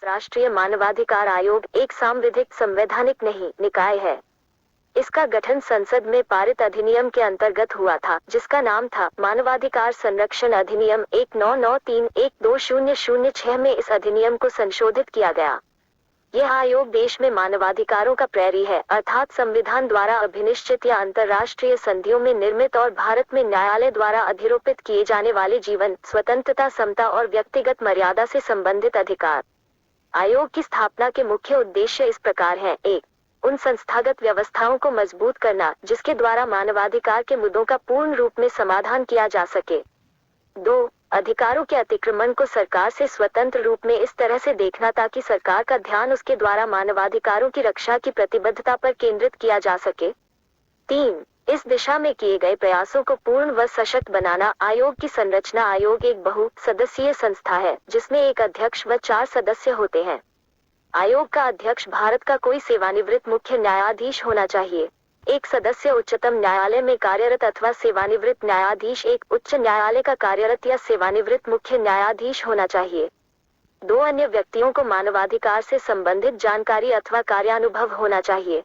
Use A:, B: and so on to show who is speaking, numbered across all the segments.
A: राष्ट्रीय मानवाधिकार आयोग एक सांविधिक संवैधानिक नहीं निकाय है। इसका गठन संसद में पारित अधिनियम के अंतर्गत हुआ था, जिसका नाम था मानवाधिकार संरक्षण अधिनियम 1993-1-2006 में इस अधिनियम को संशोधित किया गया। यह आयोग देश में मानवाधिकारों का प्रहरी है, अर्थात संविधान द्वारा अभिनिश्चित या अंतर्राष्ट्रीय संधियों में निर्मित और भारत में न्यायालय द्वारा अधिरोपित किए जाने वाले जीवन, स्वतंत्रता, समता और व्यक्तिगत मर्यादा से संबंधित अधिकार। आयोग की स्थापना के मुख्य उद्देश्य इस प्रकार हैं: 1. उन संस्थागत व्यवस्थाओं को मजबूत करना जिसके द्वारा मानवाधिकार के मुद्दों का पूर्ण रूप में समाधान किया जा सके। 2. अधिकारों के अतिक्रमण को सरकार से स्वतंत्र रूप में इस तरह से देखना ताकि सरकार का ध्यान उसके द्वारा मानवाधिकारों की रक्षा की प्रतिबद्धता पर केंद्रित किया जा सके। 3. इस दिशा में किए गए प्रयासों को पूर्ण व सशक्त बनाना। आयोग की संरचना: आयोग एक बहु सदस्यीय संस्था है जिसमें एक अध्यक्ष व 4 सदस्य होते हैं। आयोग का अध्यक्ष भारत का कोई सेवानिवृत्त मुख्य न्यायाधीश होना चाहिए। एक सदस्य उच्चतम न्यायालय में कार्यरत अथवा सेवानिवृत्त न्यायाधीश, एक उच्च न्यायालय का कार्यरत या सेवानिवृत्त मुख्य न्यायाधीश होना चाहिए। 2 अन्य व्यक्तियों को मानवाधिकार से संबंधित जानकारी अथवा कार्यानुभव होना चाहिए।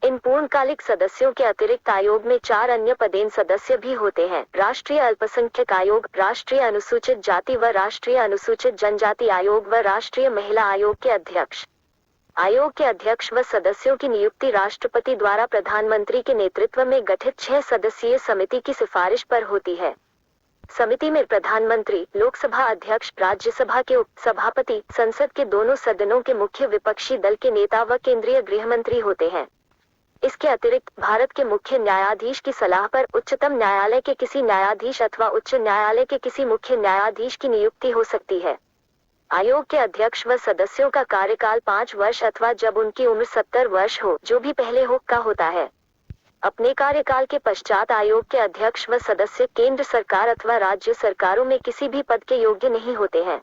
A: इन पूर्णकालिक सदस्यों के अतिरिक्त आयोग में 4 अन्य पदेन सदस्य भी होते हैं: राष्ट्रीय अल्पसंख्यक आयोग, राष्ट्रीय अनुसूचित जाति व राष्ट्रीय अनुसूचित जनजाति आयोग व राष्ट्रीय महिला आयोग के अध्यक्ष। आयोग के अध्यक्ष व सदस्यों की नियुक्ति राष्ट्रपति द्वारा प्रधानमंत्री के नेतृत्व में गठित 6 सदस्यीय समिति की सिफारिश पर होती है। समिति में प्रधानमंत्री, लोकसभा अध्यक्ष, राज्यसभा के उप सभापति, संसद के दोनों सदनों के मुख्य विपक्षी दल के नेता व केंद्रीय गृह मंत्री होते हैं। इसके अतिरिक्त भारत के मुख्य न्यायाधीश की सलाह पर उच्चतम न्यायालय के किसी न्यायाधीश अथवा उच्च न्यायालय के किसी मुख्य न्यायाधीश की नियुक्ति हो सकती है। आयोग के अध्यक्ष व सदस्यों का कार्यकाल 5 वर्ष अथवा जब उनकी उम्र 70 वर्ष हो, जो भी पहले हो, का होता है। अपने कार्यकाल के पश्चात आयोग के अध्यक्ष व सदस्य केंद्र सरकार अथवा राज्य सरकारों में किसी भी पद के योग्य नहीं होते हैं।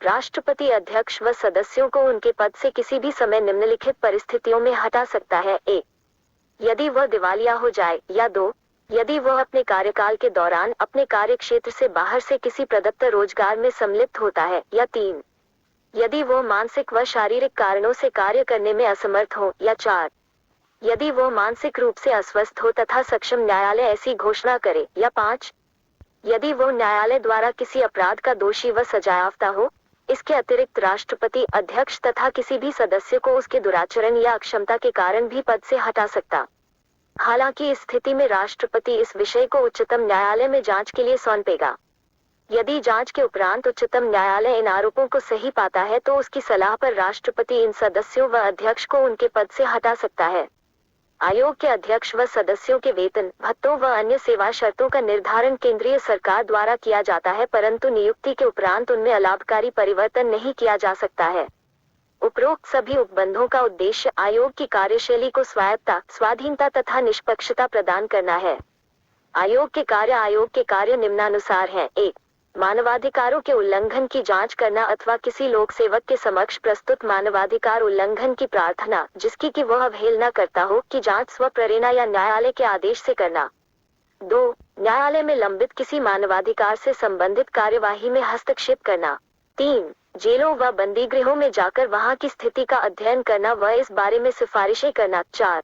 A: राष्ट्रपति अध्यक्ष व सदस्यों को उनके पद से किसी भी समय निम्नलिखित परिस्थितियों में हटा सकता है: 1. यदि वह दिवालिया हो जाए, या 2. यदि वह अपने कार्यकाल के दौरान अपने कार्यक्षेत्र से बाहर से किसी प्रदत्त रोजगार में सम्मिलित होता है, या 3. यदि वह मानसिक व शारीरिक कारणों से कार्य करने में असमर्थ हो, या 4. यदि वह मानसिक रूप से अस्वस्थ हो तथा सक्षम न्यायालय ऐसी घोषणा करे, या 5. यदि वह न्यायालय द्वारा किसी अपराध का दोषी व सजायाफ्ता हो। इसके अतिरिक्त राष्ट्रपति अध्यक्ष तथा किसी भी सदस्य को उसके दुराचरण या अक्षमता के कारण भी पद से हटा सकता। हालांकि इस स्थिति में राष्ट्रपति इस विषय को उच्चतम न्यायालय में जांच के लिए सौंपेगा। यदि जांच के उपरांत उच्चतम न्यायालय इन आरोपों को सही पाता है तो उसकी सलाह पर राष्ट्रपति इन सदस्यों व अध्यक्ष को उनके पद से हटा सकता है। आयोग के अध्यक्ष व सदस्यों के वेतन, भत्तों व अन्य सेवा शर्तों का निर्धारण केंद्रीय सरकार द्वारा किया जाता है, परंतु नियुक्ति के उपरांत उनमें अलाभकारी परिवर्तन नहीं किया जा सकता है। उपरोक्त सभी उपबंधों का उद्देश्य आयोग की कार्यशैली को स्वायत्तता, स्वाधीनता तथा निष्पक्षता प्रदान करना है। आयोग के कार्य निम्नानुसार हैं: 1. मानवाधिकारों के उल्लंघन की जांच करना अथवा किसी लोक सेवक के समक्ष प्रस्तुत मानवाधिकार उल्लंघन की प्रार्थना, जिसकी कि वह अवहेलना करता हो, की जांच स्वप्रेरणा या न्यायालय के आदेश से करना। 2. न्यायालय में लंबित किसी मानवाधिकार से संबंधित कार्यवाही में हस्तक्षेप करना। 3. जेलों व बंदीगृहों में जाकर वहां की स्थिति का अध्ययन करना व इस बारे में सिफारिशें करना। 4.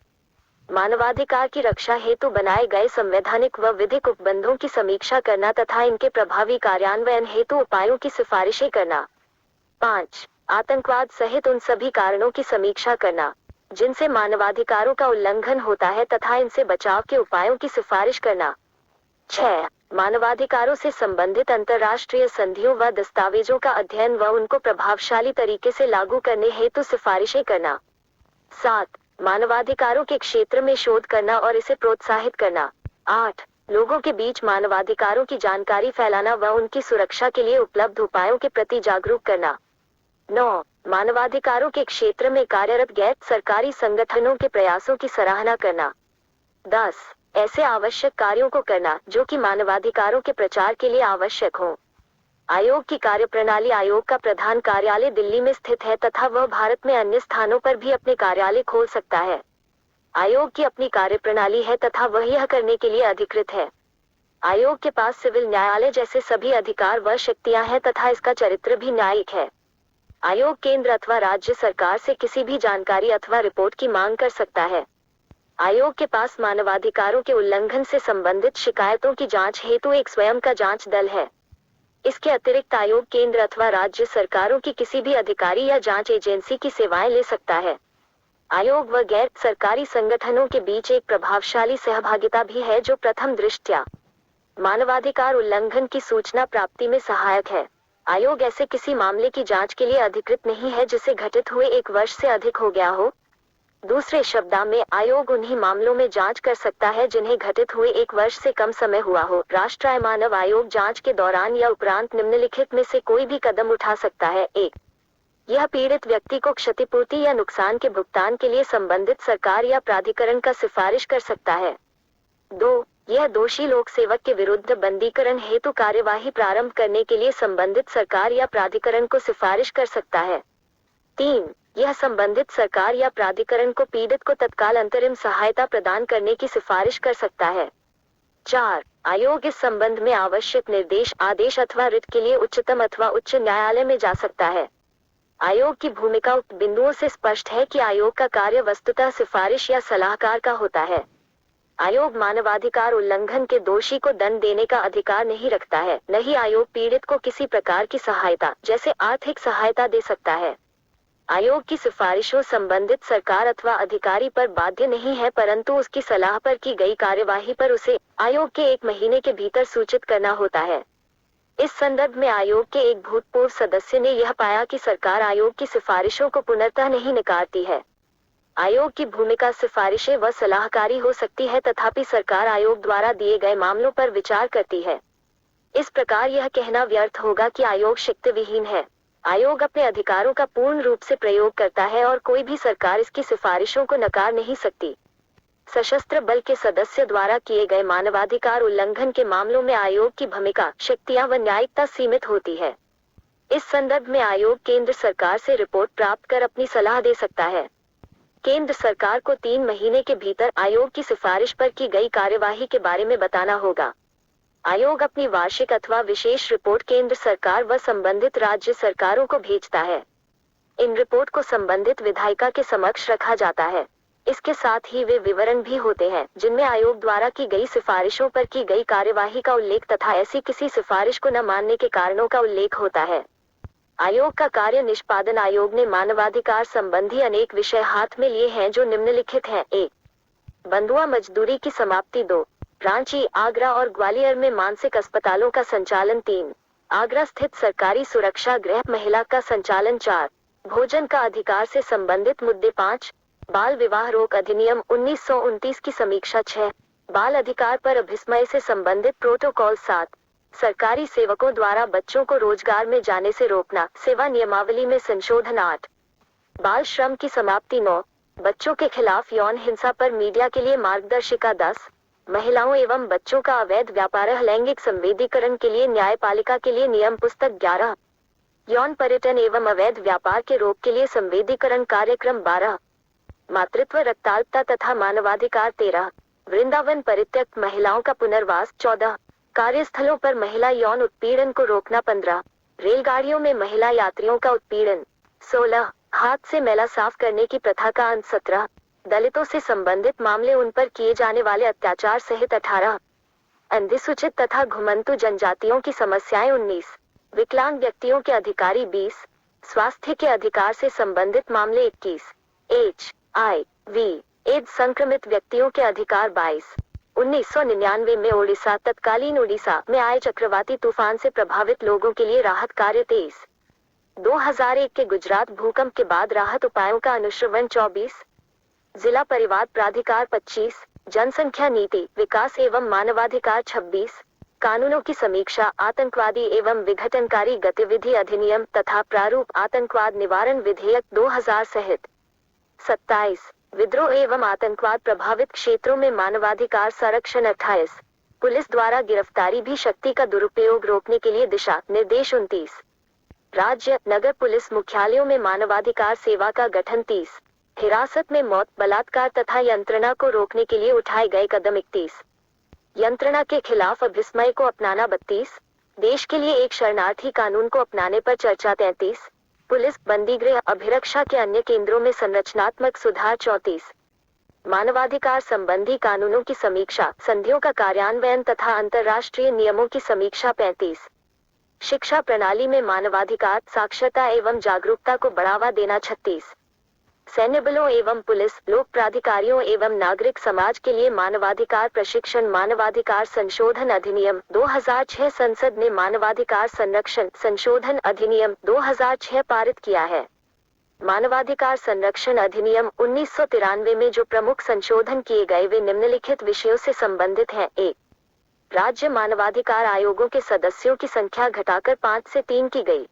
A: मानवाधिकार की रक्षा हेतु बनाए गए संवैधानिक व विधिक उपबंधों की समीक्षा करना तथा इनके प्रभावी कार्यान्वयन हेतु उपायों की सिफारिशें करना। 5. आतंकवाद सहित उन सभी कारणों की समीक्षा करना जिनसे मानवाधिकारों का उल्लंघन होता है तथा इनसे बचाव के उपायों की सिफारिश करना। 6. मानवाधिकारों से संबंधित अंतर्राष्ट्रीय संधियों व दस्तावेजों का अध्ययन व उनको प्रभावशाली तरीके से लागू करने हेतु सिफारिशें करना। 7. मानवाधिकारों के क्षेत्र में शोध करना और इसे प्रोत्साहित करना। 8. लोगों के बीच मानवाधिकारों की जानकारी फैलाना व उनकी सुरक्षा के लिए उपलब्ध उपायों के प्रति जागरूक करना। 9. मानवाधिकारों के क्षेत्र में कार्यरत गैर सरकारी संगठनों के प्रयासों की सराहना करना। 10. ऐसे आवश्यक कार्यों को करना जो कि मानवाधिकारों के प्रचार के लिए आवश्यक हो। आयोग की कार्यप्रणाली: आयोग का प्रधान कार्यालय दिल्ली में स्थित है तथा वह भारत में अन्य स्थानों पर भी अपने कार्यालय खोल सकता है। आयोग की अपनी कार्यप्रणाली है तथा वह यह करने के लिए अधिकृत है। आयोग के पास सिविल न्यायालय जैसे सभी अधिकार व शक्तियां हैं तथा इसका चरित्र भी न्यायिक है। आयोग केंद्र अथवा राज्य सरकार से किसी भी जानकारी अथवा रिपोर्ट की मांग कर सकता है। आयोग के पास मानवाधिकारों के उल्लंघन से संबंधित शिकायतों की जांच हेतु एक स्वयं का जांच दल है। इसके अतिरिक्त आयोग केंद्र अथवा राज्य सरकारों की किसी भी अधिकारी या जांच एजेंसी की सेवाएं ले सकता है। आयोग व गैर सरकारी संगठनों के बीच एक प्रभावशाली सहभागिता भी है जो प्रथम दृष्टया मानवाधिकार उल्लंघन की सूचना प्राप्ति में सहायक है। आयोग ऐसे किसी मामले की जांच के लिए अधिकृत नहीं है जिसे घटित हुए 1 वर्ष से अधिक हो गया हो। दूसरे शब्दों में आयोग उन्हीं मामलों में जांच कर सकता है जिन्हें घटित हुए 1 वर्ष से कम समय हुआ हो। राष्ट्रीय मानव आयोग जांच के दौरान या उपरांत निम्नलिखित में से कोई भी कदम उठा सकता है। 1. यह पीड़ित व्यक्ति को क्षतिपूर्ति या नुकसान के भुगतान के लिए संबंधित सरकार या प्राधिकरण का सिफारिश कर सकता है। 2. यह दोषी लोक सेवक के विरुद्ध बंदीकरण हेतु कार्यवाही प्रारंभ करने के लिए संबंधित सरकार या प्राधिकरण को सिफारिश कर सकता है। 3. यह संबंधित सरकार या प्राधिकरण को पीड़ित को तत्काल अंतरिम सहायता प्रदान करने की सिफारिश कर सकता है। 4. आयोग इस संबंध में आवश्यक निर्देश, आदेश अथवा रिट के लिए उच्चतम अथवा उच्च न्यायालय में जा सकता है। आयोग की भूमिका उक्त बिंदुओं से स्पष्ट है कि आयोग का कार्य वस्तुतः सिफारिश या सलाहकार का होता है। आयोग मानवाधिकार उल्लंघन के दोषी को दंड देने का अधिकार नहीं रखता है, न ही आयोग पीड़ित को किसी प्रकार की सहायता जैसे आर्थिक सहायता दे सकता है। आयोग की सिफारिशों संबंधित सरकार अथवा अधिकारी पर बाध्य नहीं है, परंतु उसकी सलाह पर की गई कार्यवाही पर उसे आयोग के 1 महीने के भीतर सूचित करना होता है। इस संदर्भ में आयोग के एक भूतपूर्व सदस्य ने यह पाया कि सरकार आयोग की सिफारिशों को पुनर्तः नहीं नकारती है। आयोग की भूमिका सिफारिशें व सलाहकारी हो सकती है, तथापि सरकार आयोग द्वारा दिए गए मामलों पर विचार करती है। इस प्रकार यह कहना व्यर्थ होगा कि आयोग शक्ति विहीन है। आयोग अपने अधिकारों का पूर्ण रूप से प्रयोग करता है और कोई भी सरकार इसकी सिफारिशों को नकार नहीं सकती। सशस्त्र बल के सदस्य द्वारा किए गए मानवाधिकार उल्लंघन के मामलों में आयोग की भूमिका, शक्तियां व न्यायिकता सीमित होती है। इस संदर्भ में आयोग केंद्र सरकार से रिपोर्ट प्राप्त कर अपनी सलाह दे सकता है। केंद्र सरकार को 3 महीने के भीतर आयोग की सिफारिश पर की गई कार्यवाही के बारे में बताना होगा। आयोग अपनी वार्षिक अथवा विशेष रिपोर्ट केंद्र सरकार व संबंधित राज्य सरकारों को भेजता है। इन रिपोर्ट को संबंधित विधायिका के समक्ष रखा जाता है। इसके साथ ही वे विवरण भी होते हैं जिनमें आयोग द्वारा की गई सिफारिशों पर की गई कार्यवाही का उल्लेख तथा ऐसी किसी सिफारिश को न मानने के कारणों का उल्लेख होता है। आयोग का कार्य निष्पादन। आयोग ने मानवाधिकार संबंधी अनेक विषय हाथ में लिए हैं जो निम्नलिखित हैं। 1. बंधुआ मजदूरी की समाप्ति। 2. रांची, आगरा और ग्वालियर में मानसिक अस्पतालों का संचालन। 3. आगरा स्थित सरकारी सुरक्षा गृह महिला का संचालन। 4. भोजन का अधिकार से संबंधित मुद्दे। 5. बाल विवाह रोक अधिनियम 1929 की समीक्षा। 6. बाल अधिकार पर अभिस्मय से संबंधित प्रोटोकॉल। 7. सरकारी सेवकों द्वारा बच्चों को रोजगार में जाने से रोकना, सेवा नियमावली में संशोधन। 8. बाल श्रम की समाप्ति। 9. बच्चों के खिलाफ यौन हिंसा पर मीडिया के लिए मार्गदर्शिका। 10. महिलाओं एवं बच्चों का अवैध व्यापार लैंगिक संवेदीकरण के लिए न्यायपालिका के लिए नियम पुस्तक। 11. यौन पर्यटन एवं अवैध व्यापार के रोक के लिए संवेदीकरण कार्यक्रम। 12. मातृत्व रक्ताल्पता तथा मानवाधिकार। 13. वृंदावन परित्यक्त महिलाओं का पुनर्वास। 14. कार्यस्थलों पर महिला यौन उत्पीड़न को रोकना। 15. रेलगाड़ियों में महिला यात्रियों का उत्पीड़न। 16. हाथ से मैला साफ करने की प्रथा का अंत। 17. दलितों से संबंधित मामले, उन पर किए जाने वाले अत्याचार सहित। 18. अनुसूचित तथा घुमंतु जनजातियों की समस्याएं। 19. विकलांग व्यक्तियों के अधिकारी। 20. स्वास्थ्य के अधिकार से संबंधित मामले। 21. HIV एड्स संक्रमित व्यक्तियों के अधिकार। 22. 1999 में ओडिशा, तत्कालीन ओडिशा में आए चक्रवाती तूफान से प्रभावित लोगों के लिए राहत कार्य। 23. 2001 के गुजरात भूकंप के बाद राहत उपायों का अनुश्रवण। 24. जिला परिवार प्राधिकार। 25. जनसंख्या नीति, विकास एवं मानवाधिकार। 26. कानूनों की समीक्षा, आतंकवादी एवं विघटनकारी गतिविधि अधिनियम तथा प्रारूप आतंकवाद निवारण विधेयक 2000 सहित। 27. विद्रोह एवं आतंकवाद प्रभावित क्षेत्रों में मानवाधिकार संरक्षण। 28. पुलिस द्वारा गिरफ्तारी भी शक्ति का दुरुपयोग रोकने के लिए दिशा निर्देश। 29. राज्य नगर पुलिस मुख्यालयों में मानवाधिकार सेवा का गठन। 30. हिरासत में मौत, बलात्कार तथा यंत्रणा को रोकने के लिए उठाए गए कदम। 31. यंत्रणा के खिलाफ अभिस्मय को अपनाना। 32. देश के लिए एक शरणार्थी कानून को अपनाने पर चर्चा। 33. पुलिस, बंदीगृह, अभिरक्षा के अन्य केंद्रों में संरचनात्मक सुधार 34। मानवाधिकार संबंधी कानूनों की समीक्षा, संधियों का कार्यान्वयन तथा अंतर्राष्ट्रीय नियमों की समीक्षा 35। शिक्षा प्रणाली में मानवाधिकार, साक्षरता एवं जागरूकता को बढ़ावा देना 36। सैन्य बलों एवं पुलिस, लोक प्राधिकारियों एवं नागरिक समाज के लिए मानवाधिकार प्रशिक्षण। मानवाधिकार संशोधन अधिनियम 2006 संसद ने मानवाधिकार संरक्षण संशोधन अधिनियम 2006 पारित किया है। मानवाधिकार संरक्षण अधिनियम 1993 में जो प्रमुख संशोधन किए गए वे निम्नलिखित विषयों से संबंधित हैं। 1. राज्य मानवाधिकार आयोगों के सदस्यों की संख्या घटाकर 5 से 3 की गई।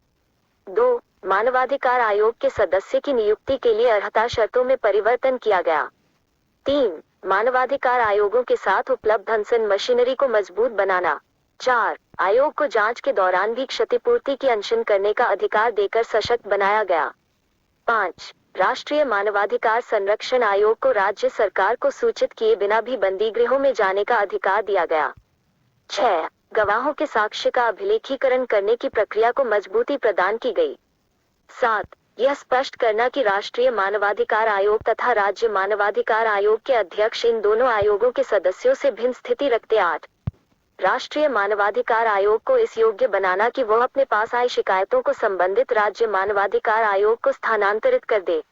A: 2. मानवाधिकार आयोग के सदस्य की नियुक्ति के लिए अर्हता शर्तों में परिवर्तन किया गया। 3. मानवाधिकार आयोगों के साथ उपलब्ध अंसन मशीनरी को मजबूत बनाना। 4. आयोग को जांच के दौरान भी क्षतिपूर्ति की अनशन करने का अधिकार देकर सशक्त बनाया गया। 5. राष्ट्रीय मानवाधिकार संरक्षण आयोग को राज्य सरकार को सूचित किए बिना भी बंदीगृहों में जाने का अधिकार दिया गया। 6. गवाहों के साक्ष्य का अभिलेखीकरण करने की प्रक्रिया को मजबूती प्रदान की गई। 7. यह स्पष्ट करना कि राष्ट्रीय मानवाधिकार आयोग तथा राज्य मानवाधिकार आयोग के अध्यक्ष इन दोनों आयोगों के सदस्यों से भिन्न स्थिति रखते। 8. राष्ट्रीय मानवाधिकार आयोग को इस योग्य बनाना कि वह अपने पास आई शिकायतों को संबंधित राज्य मानवाधिकार आयोग को स्थानांतरित कर दे।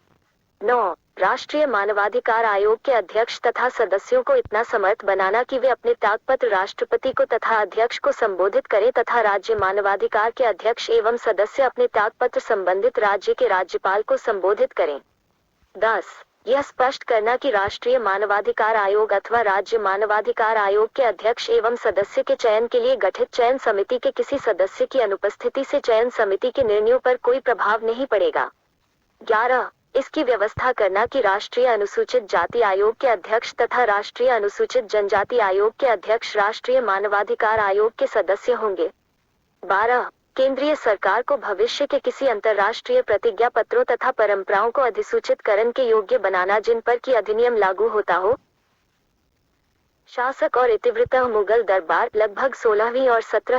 A: 9. राष्ट्रीय मानवाधिकार आयोग के अध्यक्ष तथा सदस्यों को इतना समर्थ बनाना कि वे अपने त्यागपत्र राष्ट्रपति को तथा अध्यक्ष को संबोधित करें तथा राज्य मानवाधिकार के अध्यक्ष एवं सदस्य अपने त्यागपत्र संबंधित राज्य के राज्यपाल को संबोधित करें। 10. यह स्पष्ट करना कि राष्ट्रीय मानवाधिकार आयोग अथवा राज्य मानवाधिकार आयोग के अध्यक्ष एवं सदस्य के चयन के लिए गठित चयन समिति के किसी सदस्य की अनुपस्थिति से चयन समिति के निर्णयों पर कोई प्रभाव नहीं पड़ेगा। 11. इसकी व्यवस्था करना कि राष्ट्रीय अनुसूचित जाति आयोग के अध्यक्ष तथा राष्ट्रीय अनुसूचित जनजाति आयोग के अध्यक्ष राष्ट्रीय मानवाधिकार आयोग के सदस्य होंगे। 12. केंद्रीय सरकार को भविष्य के किसी अंतर्राष्ट्रीय प्रतिज्ञा पत्रों तथा परंपराओं को अधिसूचित करण के योग्य बनाना जिन पर कि अधिनियम लागू होता हो। शासक और इतिवृत्त मुगल दरबार लगभग 16वीं और 17वीं